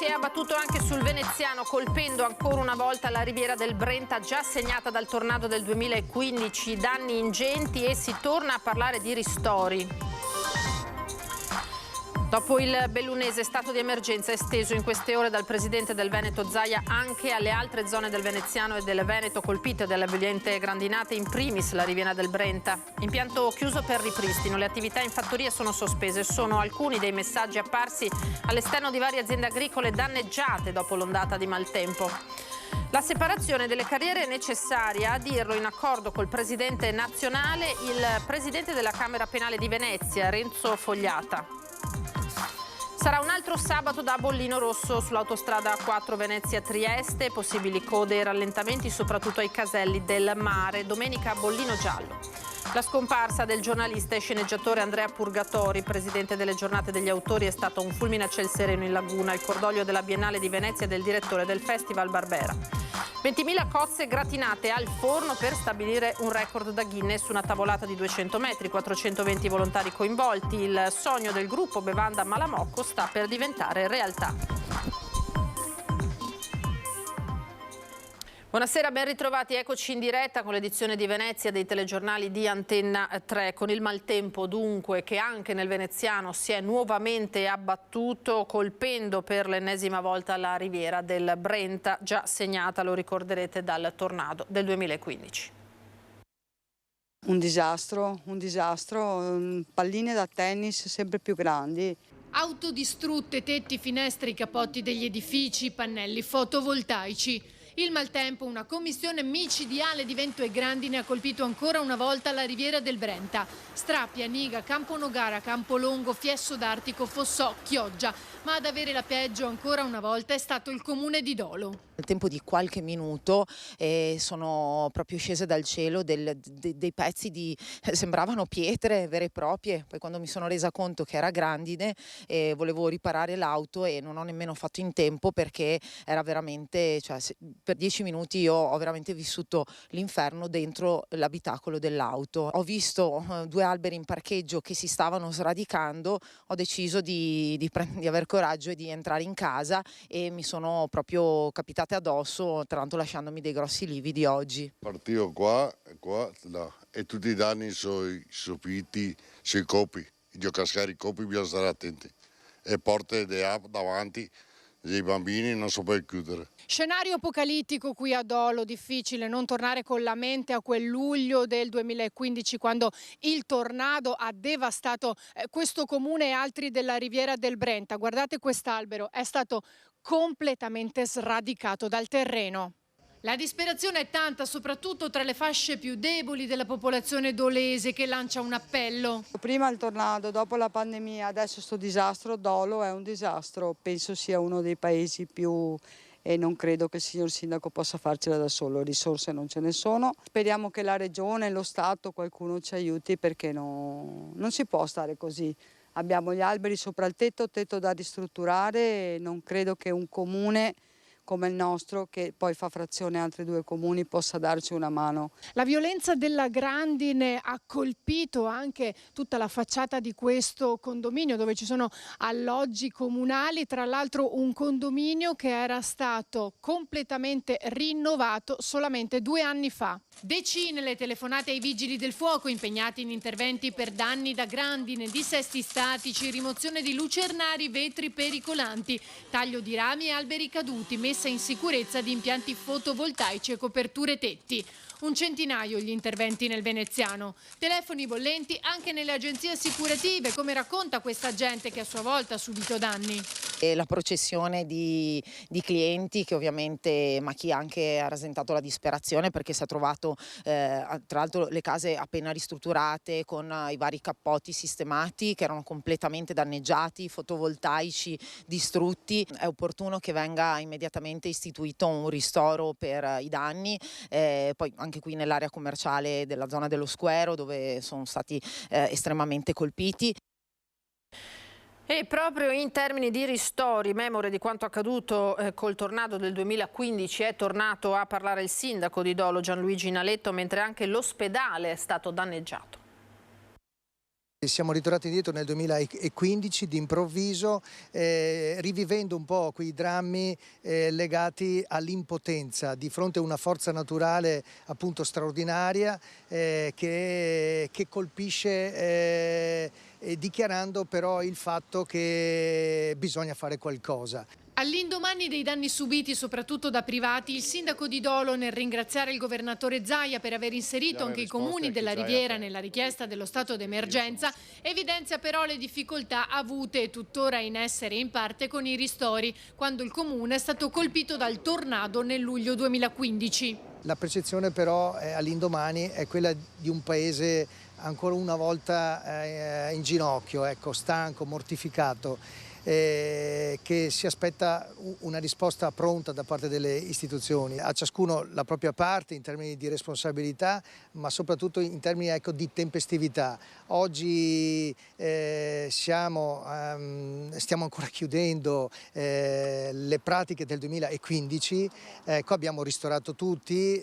si è abbattuto anche sul veneziano, colpendo ancora una volta la riviera del Brenta, già segnata dal tornado del 2015, danni ingenti, e si torna a parlare di ristori. Dopo il bellunese, stato di emergenza esteso in queste ore dal presidente del Veneto Zaia anche alle altre zone del veneziano e del Veneto colpite dalle violente grandinate, in primis la riviera del Brenta. Impianto chiuso per ripristino, le attività in fattoria sono sospese. Sono alcuni dei messaggi apparsi all'esterno di varie aziende agricole danneggiate dopo l'ondata di maltempo. La separazione delle carriere è necessaria, a dirlo in accordo col presidente nazionale il presidente della Camera Penale di Venezia, Renzo Fogliata. Sarà un altro sabato da bollino rosso sull'autostrada A4 Venezia-Trieste, possibili code e rallentamenti soprattutto ai caselli del mare. Domenica bollino giallo. La scomparsa del giornalista e sceneggiatore Andrea Purgatori, presidente delle giornate degli autori, è stato un fulmine a ciel sereno in laguna. Il cordoglio della Biennale di Venezia e del direttore del Festival Barbera. 20.000 cozze gratinate al forno per stabilire un record da Guinness, una tavolata di 200 metri, 420 volontari coinvolti. Il sogno del gruppo Bevanda Malamocco sta per diventare realtà. Buonasera, ben ritrovati, eccoci in diretta con l'edizione di Venezia dei telegiornali di Antenna 3. Con il maltempo dunque che anche nel veneziano si è nuovamente abbattuto, colpendo per l'ennesima volta la riviera del Brenta, già segnata, lo ricorderete, dal tornado del 2015. Un disastro, palline da tennis sempre più grandi. Auto distrutte, tetti, finestre, i cappotti degli edifici, pannelli fotovoltaici. Il maltempo, una commistione micidiale di vento e grandine, ha colpito ancora una volta la riviera del Brenta. Strappi, Aniga, Camponogara, Campolongo, Fiesso d'Artico, Fossò, Chioggia. Ma ad avere la peggio ancora una volta è stato il comune di Dolo. Nel tempo di qualche minuto sono proprio scese dal cielo dei pezzi sembravano pietre vere e proprie. Poi quando mi sono resa conto che era grandine volevo riparare l'auto e non ho nemmeno fatto in tempo, perché era veramente, per 10 minuti io ho veramente vissuto l'inferno dentro l'abitacolo dell'auto. Ho visto 2 alberi in parcheggio che si stavano sradicando, ho deciso di aver coraggio e di entrare in casa, e mi sono proprio capitate addosso, tra l'altro lasciandomi dei grossi lividi oggi. Partivo qua là, e tutti i danni sui soffiti, sui copi. Io cascare i copi bisogna stare attenti. E porte davanti dei bambini non so poi chiudere. Scenario apocalittico qui a Dolo, difficile non tornare con la mente a quel luglio del 2015, quando il tornado ha devastato questo comune e altri della riviera del Brenta. Guardate quest'albero, è stato completamente sradicato dal terreno. La disperazione è tanta, soprattutto tra le fasce più deboli della popolazione dolese, che lancia un appello. Prima il tornado, dopo la pandemia, adesso sto disastro. Dolo è un disastro, penso sia uno dei paesi più, e non credo che il signor sindaco possa farcela da solo, risorse non ce ne sono. Speriamo che la regione, lo Stato, qualcuno ci aiuti, perché non si può stare così. Abbiamo gli alberi sopra il tetto da ristrutturare, e non credo che un comune come il nostro, che poi fa frazione altri 2 comuni, possa darci una mano. La violenza della grandine ha colpito anche tutta la facciata di questo condominio, dove ci sono alloggi comunali, tra l'altro un condominio che era stato completamente rinnovato solamente 2 anni fa. Decine le telefonate ai vigili del fuoco impegnati in interventi per danni da grandine, dissesti statici, rimozione di lucernari, vetri pericolanti, taglio di rami e alberi caduti, messa in sicurezza di impianti fotovoltaici e coperture tetti. Un centinaio gli interventi nel veneziano. Telefoni bollenti anche nelle agenzie assicurative, come racconta questa gente che a sua volta ha subito danni. E la processione di clienti che ovviamente, ma chi anche ha rasentato la disperazione, perché si è trovato tra l'altro le case appena ristrutturate con i vari cappotti sistemati che erano completamente danneggiati, fotovoltaici distrutti. È opportuno che venga immediatamente istituito un ristoro per i danni, poi anche qui nell'area commerciale della zona dello Squero, dove sono stati estremamente colpiti. E proprio in termini di ristori, memore di quanto accaduto col tornado del 2015, è tornato a parlare il sindaco di Dolo, Gianluigi Naletto, mentre anche l'ospedale è stato danneggiato. Siamo ritornati indietro nel 2015 d'improvviso, rivivendo un po' quei drammi legati all'impotenza di fronte a una forza naturale appunto straordinaria che colpisce, dichiarando però il fatto che bisogna fare qualcosa. All'indomani dei danni subiti soprattutto da privati, il sindaco di Dolo, nel ringraziare il governatore Zaia per aver inserito anche i comuni della Riviera nella richiesta dello stato d'emergenza, evidenzia però le difficoltà avute e tuttora in essere in parte con i ristori, quando il comune è stato colpito dal tornado nel luglio 2015. La percezione però all'indomani è quella di un paese ancora una volta in ginocchio, ecco, stanco, mortificato. Che si aspetta una risposta pronta da parte delle istituzioni, a ciascuno la propria parte in termini di responsabilità, ma soprattutto in termini di tempestività. Oggi stiamo ancora chiudendo le pratiche del 2015, abbiamo ristorato tutti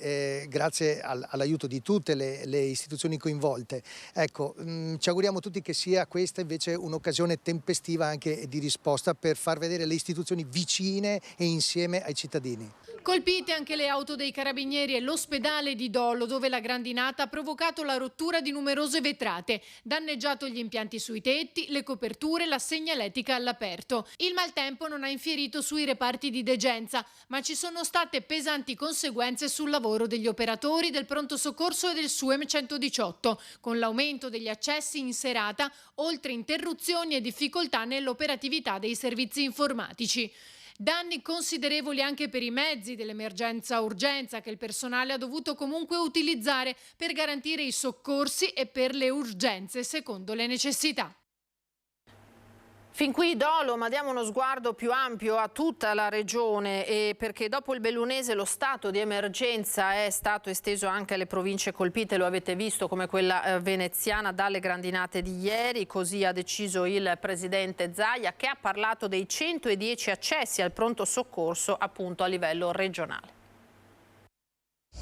grazie all'aiuto di tutte le istituzioni coinvolte. Ecco, ci auguriamo tutti che sia questa invece un'occasione tempestiva anche di risposta per far vedere le istituzioni vicine e insieme ai cittadini. Colpite anche le auto dei carabinieri e l'ospedale di Dolo, dove la grandinata ha provocato la rottura di numerose vetrate, danneggiato gli impianti sui tetti, le coperture, la segnaletica all'aperto. Il maltempo non ha infierito sui reparti di degenza, ma ci sono state pesanti conseguenze sul lavoro degli operatori del pronto soccorso e del SUEM 118, con l'aumento degli accessi in serata, oltre interruzioni e difficoltà nell'operatività dei servizi informatici. Danni considerevoli anche per i mezzi dell'emergenza urgenza che il personale ha dovuto comunque utilizzare per garantire i soccorsi e per le urgenze secondo le necessità. Fin qui Dolo, ma diamo uno sguardo più ampio a tutta la regione, perché dopo il bellunese lo stato di emergenza è stato esteso anche alle province colpite, lo avete visto, come quella veneziana, dalle grandinate di ieri. Così ha deciso il presidente Zaia, che ha parlato dei 110 accessi al pronto soccorso appunto a livello regionale.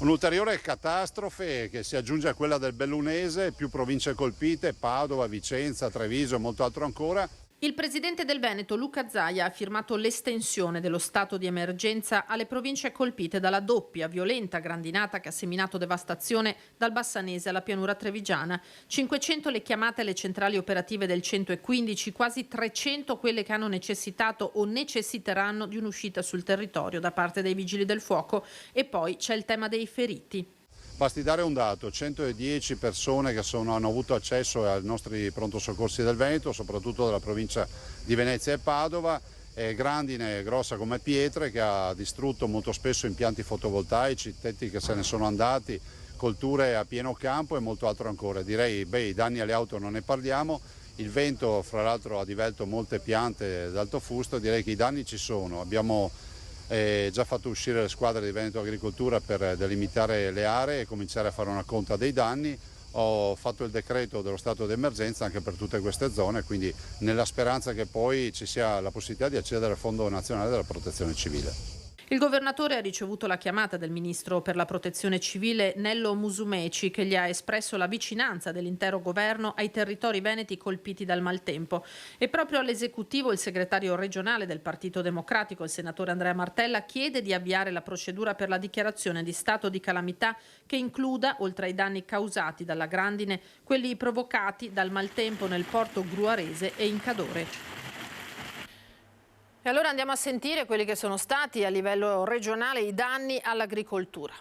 Un'ulteriore catastrofe che si aggiunge a quella del bellunese, più province colpite, Padova, Vicenza, Treviso e molto altro ancora. Il presidente del Veneto, Luca Zaia, ha firmato l'estensione dello stato di emergenza alle province colpite dalla doppia violenta grandinata che ha seminato devastazione dal Bassanese alla pianura trevigiana. 500 le chiamate alle centrali operative del 115, quasi 300 quelle che hanno necessitato o necessiteranno di un'uscita sul territorio da parte dei vigili del fuoco. E poi c'è il tema dei feriti. Basti dare un dato: 110 persone che hanno avuto accesso ai nostri pronto soccorsi del Veneto, soprattutto della provincia di Venezia e Padova, grandine grossa come pietre che ha distrutto molto spesso impianti fotovoltaici, tetti che se ne sono andati, colture a pieno campo e molto altro ancora. Direi, i danni alle auto non ne parliamo, il vento fra l'altro ha divelto molte piante d'alto fusto, direi che i danni ci sono. Abbiamo già fatto uscire le squadre di Veneto Agricoltura per delimitare le aree e cominciare a fare una conta dei danni. Ho fatto il decreto dello stato d'emergenza anche per tutte queste zone, quindi nella speranza che poi ci sia la possibilità di accedere al Fondo Nazionale della Protezione Civile. Il governatore ha ricevuto la chiamata del ministro per la protezione civile Nello Musumeci, che gli ha espresso la vicinanza dell'intero governo ai territori veneti colpiti dal maltempo. E proprio all'esecutivo il segretario regionale del Partito Democratico, il senatore Andrea Martella, chiede di avviare la procedura per la dichiarazione di stato di calamità che includa, oltre ai danni causati dalla grandine, quelli provocati dal maltempo nel porto gruarese e in Cadore. E allora andiamo a sentire quelli che sono stati a livello regionale i danni all'agricoltura.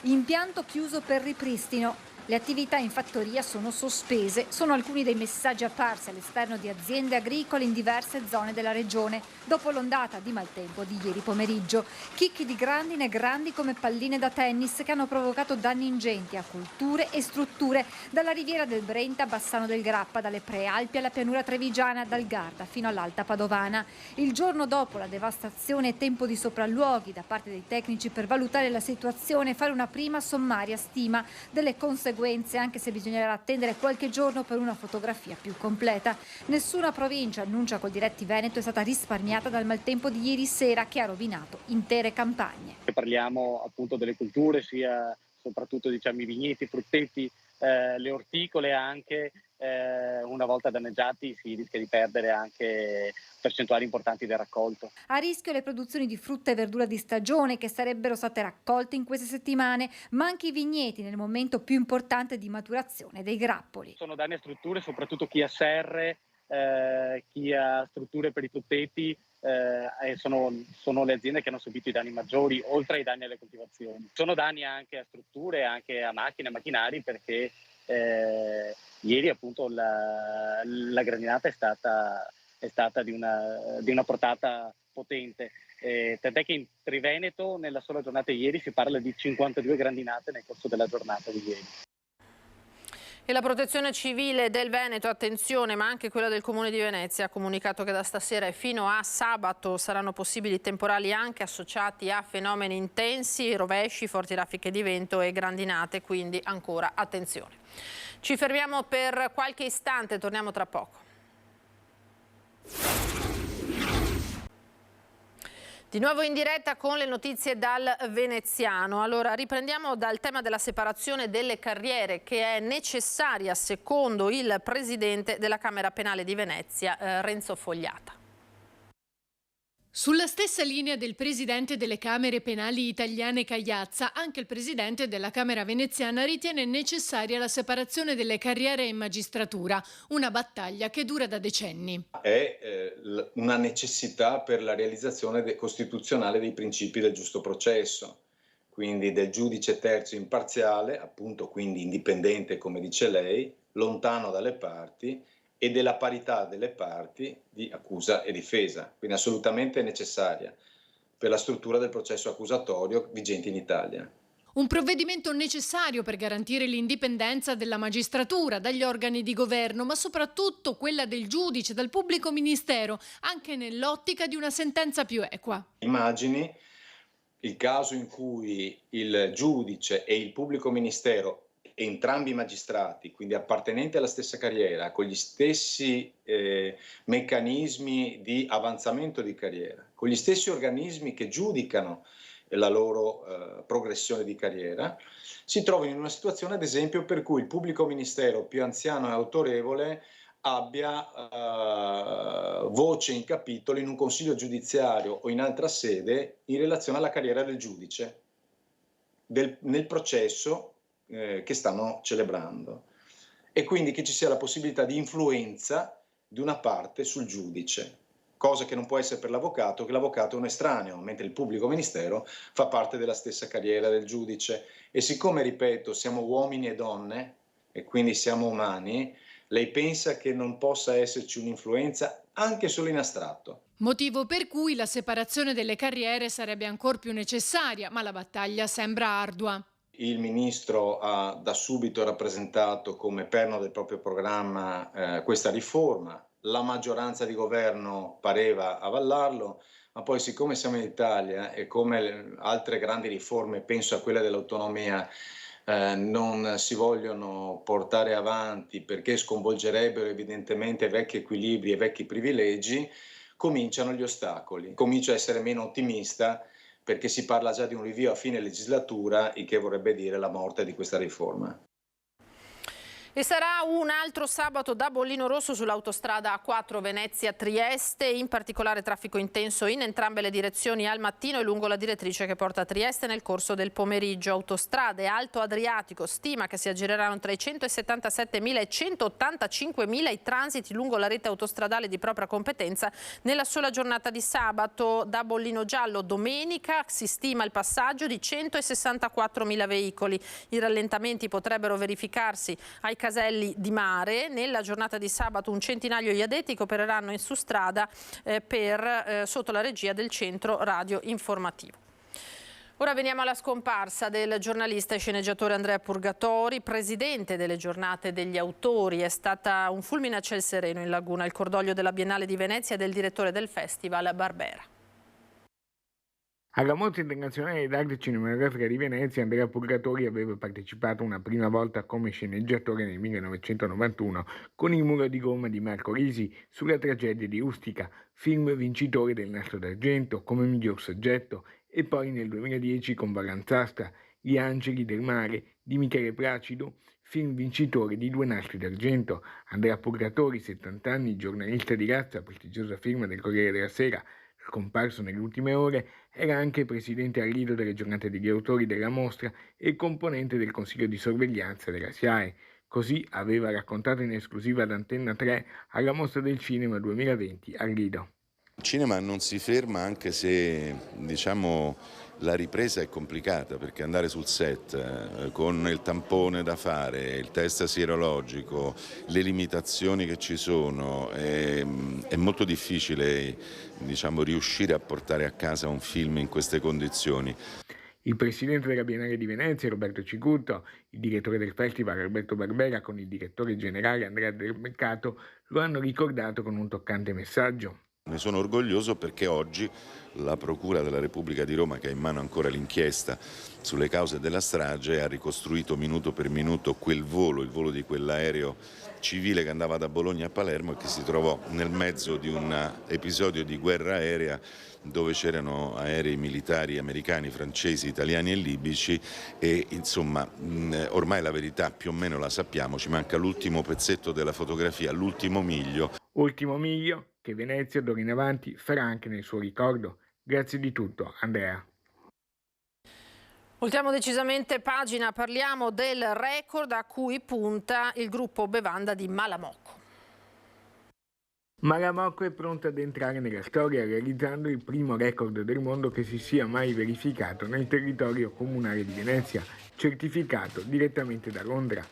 Impianto chiuso per ripristino. Le attività in fattoria sono sospese, sono alcuni dei messaggi apparsi all'esterno di aziende agricole in diverse zone della regione, dopo l'ondata di maltempo di ieri pomeriggio. Chicchi di grandine grandi come palline da tennis che hanno provocato danni ingenti a colture e strutture, dalla riviera del Brenta a Bassano del Grappa, dalle Prealpi alla pianura trevigiana, dal Garda fino all'Alta Padovana. Il giorno dopo la devastazione è tempo di sopralluoghi da parte dei tecnici per valutare la situazione e fare una prima sommaria stima delle conseguenze, anche se bisognerà attendere qualche giorno per una fotografia più completa. Nessuna provincia, annuncia Coldiretti Veneto, è stata risparmiata dal maltempo di ieri sera che ha rovinato intere campagne. Parliamo appunto delle culture, sia soprattutto i vigneti, i frutteti, le orticole anche, una volta danneggiati si rischia di perdere anche percentuali importanti del raccolto. A rischio le produzioni di frutta e verdura di stagione che sarebbero state raccolte in queste settimane, ma anche i vigneti nel momento più importante di maturazione dei grappoli. Sono danni a strutture, soprattutto chi ha serre, chi ha strutture per i frutteti, sono le aziende che hanno subito i danni maggiori, oltre ai danni alle coltivazioni. Sono danni anche a strutture, anche a macchine, a macchinari, perché ieri appunto la grandinata è stata di una portata potente. Tant'è che in Triveneto nella sola giornata di ieri si parla di 52 grandinate nel corso della giornata di ieri. E la Protezione Civile del Veneto, attenzione, ma anche quella del Comune di Venezia, ha comunicato che da stasera e fino a sabato saranno possibili temporali anche associati a fenomeni intensi, rovesci, forti raffiche di vento e grandinate, quindi ancora attenzione. Ci fermiamo per qualche istante, torniamo tra poco. Di nuovo in diretta con le notizie dal veneziano. Allora, riprendiamo dal tema della separazione delle carriere, che è necessaria secondo il presidente della Camera Penale di Venezia, Renzo Fogliata. Sulla stessa linea del presidente delle Camere Penali italiane Cagliazza, anche il presidente della Camera veneziana ritiene necessaria la separazione delle carriere in magistratura, una battaglia che dura da decenni. È una necessità per la realizzazione costituzionale dei principi del giusto processo, quindi del giudice terzo imparziale, appunto quindi indipendente come dice lei, lontano dalle parti, e della parità delle parti di accusa e difesa, quindi assolutamente necessaria per la struttura del processo accusatorio vigente in Italia. Un provvedimento necessario per garantire l'indipendenza della magistratura dagli organi di governo, ma soprattutto quella del giudice, dal pubblico ministero, anche nell'ottica di una sentenza più equa. Immagini il caso in cui il giudice e il pubblico ministero, entrambi i magistrati, quindi appartenenti alla stessa carriera, con gli stessi meccanismi di avanzamento di carriera, con gli stessi organismi che giudicano la loro progressione di carriera, si trovano in una situazione, ad esempio, per cui il pubblico ministero più anziano e autorevole abbia voce in capitolo in un consiglio giudiziario o in altra sede in relazione alla carriera del giudice nel processo che stanno celebrando, e quindi che ci sia la possibilità di influenza di una parte sul giudice, cosa che non può essere per l'avvocato, che l'avvocato è un estraneo, mentre il pubblico ministero fa parte della stessa carriera del giudice. E siccome, ripeto, siamo uomini e donne e quindi siamo umani, lei pensa che non possa esserci un'influenza anche solo in astratto? Motivo per cui la separazione delle carriere sarebbe ancor più necessaria, ma la battaglia sembra ardua. Il ministro ha da subito rappresentato come perno del proprio programma questa riforma, la maggioranza di governo pareva avallarlo, ma poi siccome siamo in Italia e come altre grandi riforme, penso a quella dell'autonomia, non si vogliono portare avanti perché sconvolgerebbero evidentemente vecchi equilibri e vecchi privilegi, cominciano gli ostacoli. Comincio a essere meno ottimista, perché si parla già di un rinvio a fine legislatura, il che vorrebbe dire la morte di questa riforma. E sarà un altro sabato da bollino rosso sull'autostrada A4 Venezia-Trieste, in particolare traffico intenso in entrambe le direzioni al mattino e lungo la direttrice che porta a Trieste nel corso del pomeriggio. Autostrade Alto Adriatico stima che si aggireranno tra i 177.000 e 185.000 i transiti lungo la rete autostradale di propria competenza nella sola giornata di sabato. Da bollino giallo domenica si stima il passaggio di 164.000 veicoli. I rallentamenti potrebbero verificarsi ai caselli di mare. Nella giornata di sabato un centinaio gli addetti che opereranno su strada sotto la regia del centro radio informativo. Ora veniamo alla scomparsa del giornalista e sceneggiatore Andrea Purgatori, presidente delle giornate degli autori. È stata un fulmine a ciel sereno in Laguna, il cordoglio della Biennale di Venezia e del direttore del festival Barbera. Alla Mostra Internazionale d'Arte Cinematografica di Venezia, Andrea Purgatori aveva partecipato una prima volta come sceneggiatore nel 1991 con Il muro di gomma di Marco Risi sulla tragedia di Ustica, film vincitore del Nastro d'Argento come miglior soggetto, e poi nel 2010 con Vallanzastra, Gli angeli del mare di Michele Placido, film vincitore di 2 Nastri d'Argento. Andrea Purgatori, 70 anni, giornalista di razza, prestigiosa firma del Corriere della Sera, scomparso nelle ultime ore, era anche presidente al Lido delle giornate degli autori della mostra e componente del consiglio di sorveglianza della SIAE. Così aveva raccontato in esclusiva ad Antenna 3 alla Mostra del Cinema 2020 al Lido. Il cinema non si ferma, anche se la ripresa è complicata, perché andare sul set con il tampone da fare, il test sierologico, le limitazioni che ci sono, è molto difficile riuscire a portare a casa un film in queste condizioni. Il presidente della Biennale di Venezia, Roberto Cicutto, il direttore del festival, Alberto Barbera, con il direttore generale, Andrea Del Mercato, lo hanno ricordato con un toccante messaggio. Ne sono orgoglioso perché oggi la Procura della Repubblica di Roma, che ha in mano ancora l'inchiesta sulle cause della strage, ha ricostruito minuto per minuto il volo di quell'aereo civile che andava da Bologna a Palermo e che si trovò nel mezzo di un episodio di guerra aerea dove c'erano aerei militari americani, francesi, italiani e libici e ormai la verità più o meno la sappiamo, ci manca l'ultimo pezzetto della fotografia, l'ultimo miglio. Ultimo miglio che Venezia d'ora in avanti farà anche nel suo ricordo. Grazie di tutto, Andrea. Voltiamo decisamente pagina, parliamo del record a cui punta il gruppo bevanda di Malamocco. Malamocco è pronta ad entrare nella storia realizzando il primo record del mondo che si sia mai verificato nel territorio comunale di Venezia, certificato direttamente da Londra.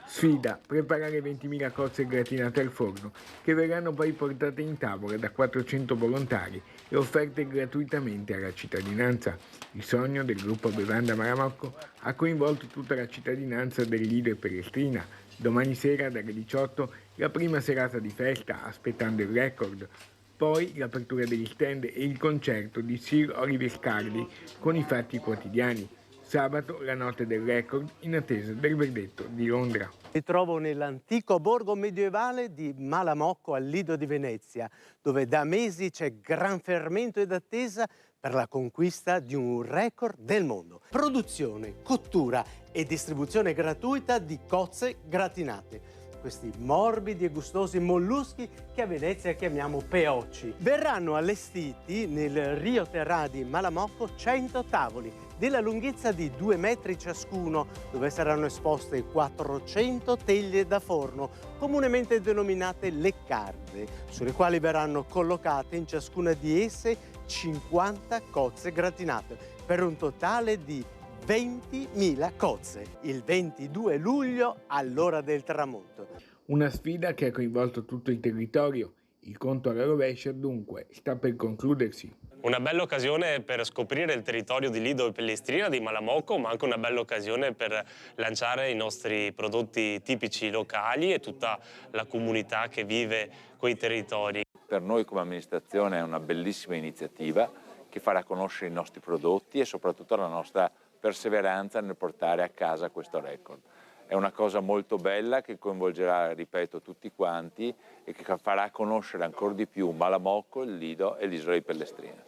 Sfida: preparare 20.000 cozze gratinate al forno, che verranno poi portate in tavola da 400 volontari e offerte gratuitamente alla cittadinanza. Il sogno del gruppo Bevanda Malamocco ha coinvolto tutta la cittadinanza del Lido e Pelestrina. Domani sera dalle 18 la prima serata di festa, aspettando il record. Poi l'apertura degli stand e il concerto di Sir Oliver Scardi con i fatti quotidiani. Sabato la notte del record in attesa del verdetto di Londra. Mi trovo nell'antico borgo medievale di Malamocco al Lido di Venezia, dove da mesi c'è gran fermento ed attesa per la conquista di un record del mondo. Produzione, cottura e distribuzione gratuita di cozze gratinate. Questi morbidi e gustosi molluschi che a Venezia chiamiamo peocci. Verranno allestiti nel Rio Terrà di Malamocco 100 tavoli della lunghezza di 2 metri ciascuno, dove saranno esposte 400 teglie da forno, comunemente denominate leccarde, sulle quali verranno collocate in ciascuna di esse 50 cozze gratinate, per un totale di 20.000 cozze, il 22 luglio all'ora del tramonto. Una sfida che ha coinvolto tutto il territorio. Il conto alla rovescia, dunque, sta per concludersi. Una bella occasione per scoprire il territorio di Lido e Pelestrina di Malamocco, ma anche una bella occasione per lanciare i nostri prodotti tipici locali e tutta la comunità che vive quei territori. Per noi come amministrazione è una bellissima iniziativa che farà conoscere i nostri prodotti e soprattutto la nostra perseveranza nel portare a casa questo record. È una cosa molto bella che coinvolgerà, ripeto, tutti quanti e che farà conoscere ancora di più Malamocco, il Lido e l'isola di Pellestrina.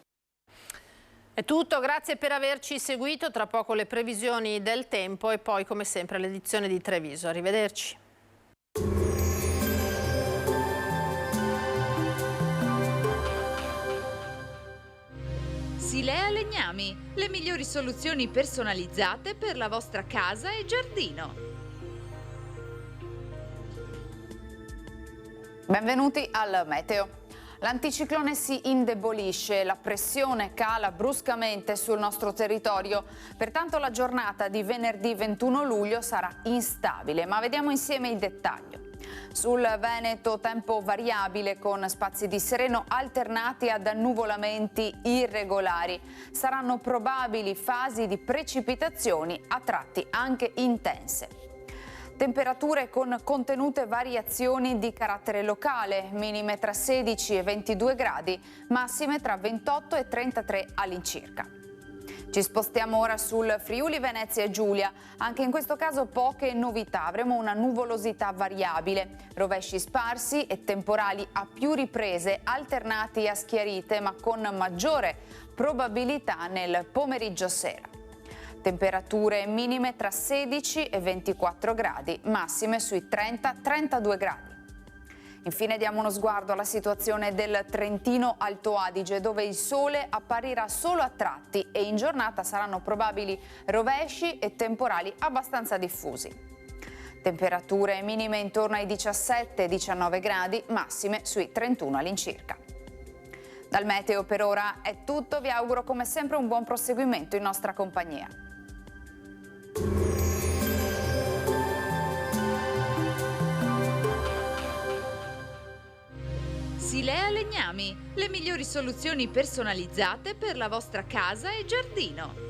È tutto, grazie per averci seguito. Tra poco le previsioni del tempo e poi come sempre l'edizione di Treviso. Arrivederci. Silea Legnami, le migliori soluzioni personalizzate per la vostra casa e giardino. Benvenuti al meteo. L'anticiclone si indebolisce, la pressione cala bruscamente sul nostro territorio, pertanto la giornata di venerdì 21 luglio sarà instabile, ma vediamo insieme il dettaglio. Sul Veneto tempo variabile con spazi di sereno alternati ad annuvolamenti irregolari. Saranno probabili fasi di precipitazioni a tratti anche intense. Temperature con contenute variazioni di carattere locale, minime tra 16 e 22 gradi, massime tra 28 e 33 all'incirca. Ci spostiamo ora sul Friuli Venezia e Giulia. Anche in questo caso poche novità, avremo una nuvolosità variabile, rovesci sparsi e temporali a più riprese alternati a schiarite, ma con maggiore probabilità nel pomeriggio sera. Temperature minime tra 16 e 24 gradi, massime sui 30-32 gradi. Infine diamo uno sguardo alla situazione del Trentino Alto Adige, dove il sole apparirà solo a tratti e in giornata saranno probabili rovesci e temporali abbastanza diffusi. Temperature minime intorno ai 17-19 gradi, massime sui 31 all'incirca. Dal meteo per ora è tutto, vi auguro come sempre un buon proseguimento in nostra compagnia. Silea Legnami, le migliori soluzioni personalizzate per la vostra casa e giardino.